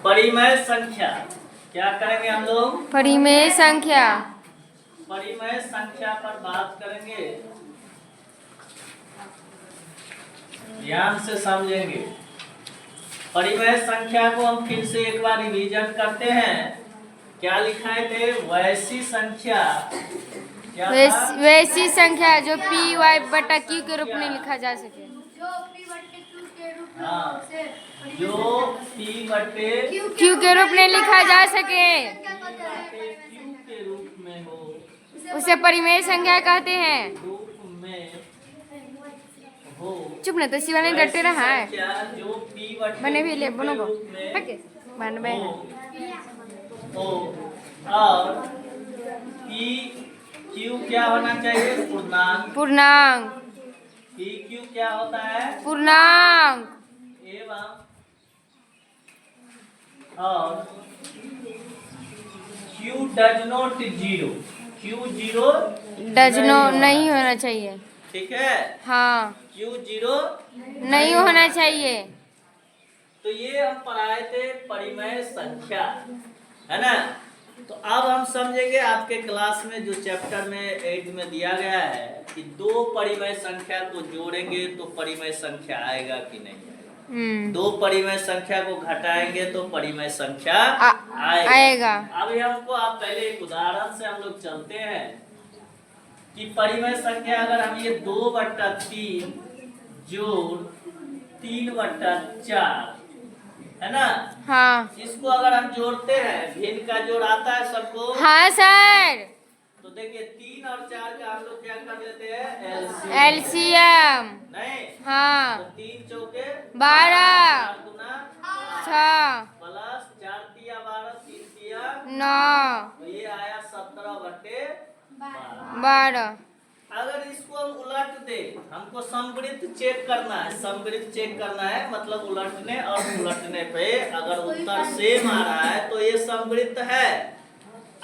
परिमेय संख्या क्या करेंगे हम लोग? परिमेय संख्या। परिमेय संख्या पर बात करेंगे, ध्यान से समझेंगे। परिमेय संख्या को हम फिर से एक बार रिवीजन करते हैं। क्या लिखाए थे? वैसी संख्या। क्या था? वैसी संख्या जो पी वाई बटा क्यू के रूप में लिखा जा सके। हाँ, जो पी बटे क्यू के रूप में लिखा जा सके, क्यू के रूप में हो, उसे परिमेय संख्या कहते हैं। रूप में हो। चुप ना तो शिवानी डरते रहा है। जो पी बटे बने भी ले बनो को बन बे हो और पी क्यू क्या होना चाहिए? पूर्णांक। पूर्णांक। पी क्यू क्या होता है? पूर्णांक। एवं और Q does not zero. Q zero does नहीं होना चाहिए। ठीक है, हाँ, क्यू जीरो नहीं होना चाहिए। तो ये हम पढ़ाए थे परिमेय संख्या, है ना। तो अब हम समझेंगे आपके क्लास में जो चैप्टर में 8 में दिया गया है कि दो परिमेय संख्या को जोड़ेंगे तो परिमेय संख्या आएगा कि नहीं आएगा। दो परिमेय संख्या को घटाएंगे तो परिमेय संख्या आएगा। अभी हमको आप पहले एक उदाहरण से हम लोग चलते हैं कि परिमेय संख्या अगर हम ये 2/3 जोड़ 3/4 है ना। हाँ, इसको अगर हम जोड़ते हैं, भिन्न का जोड़ आता है सबको। हाँ सर। तो देखिए 3 और 4 का हम लोग क्या कर लेते हैं? एलसीएम। नहीं, हाँ, तो 3 चौके 12, 4 दूना 6 प्लस 4 तिया 12 3 तिया 9 तो ये आया 17/12। 12। अगर इसको हम उलट दे, हमको समवृत्त चेक करना है। समवृत्त चेक करना है मतलब उलटने और उलटने पे अगर उत्तर सेम आ रहा है तो ये समवृत्त है।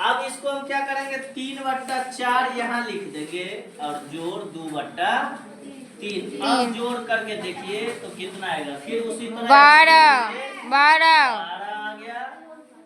अब इसको हम क्या करेंगे? 3/4 यहाँ लिख देंगे और जोड़ 2/3। अब जोड़ करके देखिए तो कितना आएगा। फिर उसी तरह 12 12 आ गया।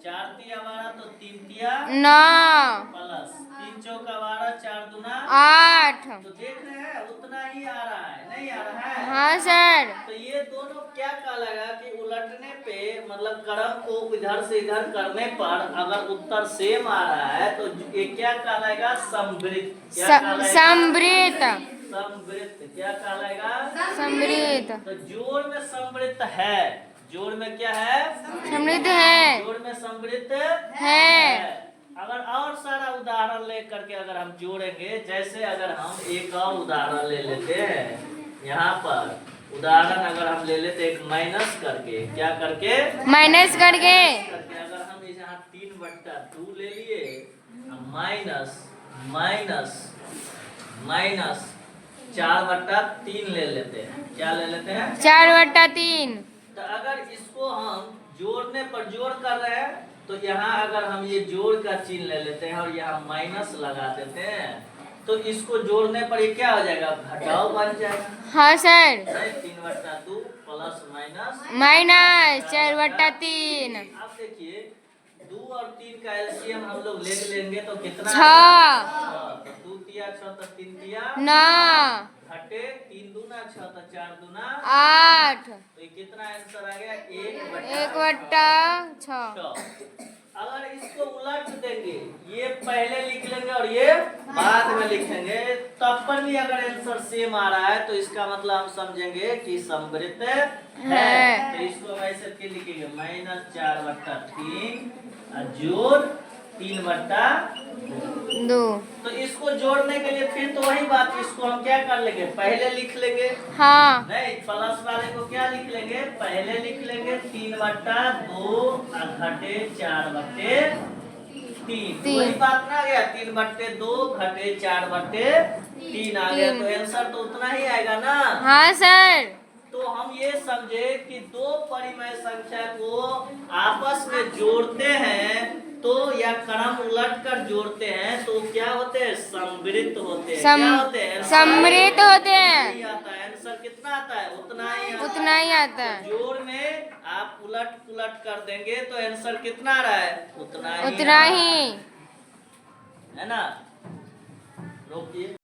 4 तिया 12 तो 3 तिया 9 प्लस 3 चौका 12 4 दूना 8। तो देख रहे हैं उतना ही आ रहा है, नहीं आ रहा है। हाँ सर। तो ये दोनों क्या कहलाएगा कि उलटने पे मतलब क्रम को इधर से इधर करने पर अगर उत्तर सेम आ रहा है तो ये क्या कहलाएगा? समवृत्त। क्या कहलाएगा? समवृत्त। समवृत्त क्या कहलाएगा? समवृत्त। तो जोड़ में समवृत्त है। जोड़ में क्या है? समृद्ध है। जोड़ में समवृत्त है। अगर और सारा उदाहरण लेकर के अगर हम जोड़ेंगे, जैसे अगर हम एक और उदाहरण ले लेते हैं, यहाँ पर उदाहरण अगर हम ले लेते एक माइनस करके, क्या करके? माइनस करके। अगर हम यहाँ 3/2 ले लिए माइनस माइनस माइनस 4/3 ले लेते हैं। क्या ले लेते हैं? 4/3। तो अगर इसको हम जोड़ने पर जोड़ कर रहे हैं तो यहाँ अगर हम ये जोड़ का चिन्ह ले लेते हैं और यहाँ माइनस लगा देते हैं तो इसको जोड़ने पर ये क्या हो जाएगा? घटाव बन जाएगा। हाँ सर। 3/2 plus minus minus 4/3। अब देखिए 2 और 3 का एलसीएम हम लोग ले लेंगे तो कितना? 6। तो 2 तिया 6 तो 3 तिया 9 घटे 3 दूना 6 तो 4 दूना 8। तो ये कितना आंसर आ गया? 1/6। अगर इसको उलट देंगे, ये पहले लिख लेंगे और ये बाद में लिखेंगे, तब पर भी अगर आंसर सेम आ रहा है तो इसका मतलब हम समझेंगे कि समवृत्त है। तो इसको ऐसे फिर लिखेंगे -4/3 जोड़ 3/2। तो इसको जोड़ने के लिए फिर तो वही बात, इसको हम क्या कर लेंगे? पहले लिख लेंगे। हाँ, नहीं, प्लस वाले को क्या लिख लेंगे? पहले लिख लेंगे 3/2 घटे 4/3। वही बात ना आ गया? 3/2 घटे 4/3 आ गया। तो आंसर तो उतना ही आएगा ना। हाँ सर। तो हम ये समझे कि दो परिमेय संख्या को आपस में जोड़ते हैं तो या क्रम उलट कर जोड़ते हैं तो क्या होते हैं, सम्मिलित होते हैं। सम- क्या होते हैं, सम्मिलित होते हैं। नहीं आता है, आंसर कितना आता है, उतना ही आता उतना ही है। आता है। जोड़ में आप उलट पुलट कर देंगे तो आंसर कितना आ रहा है, उतना ही उतना आ रहा ही। है ना। रोकिए।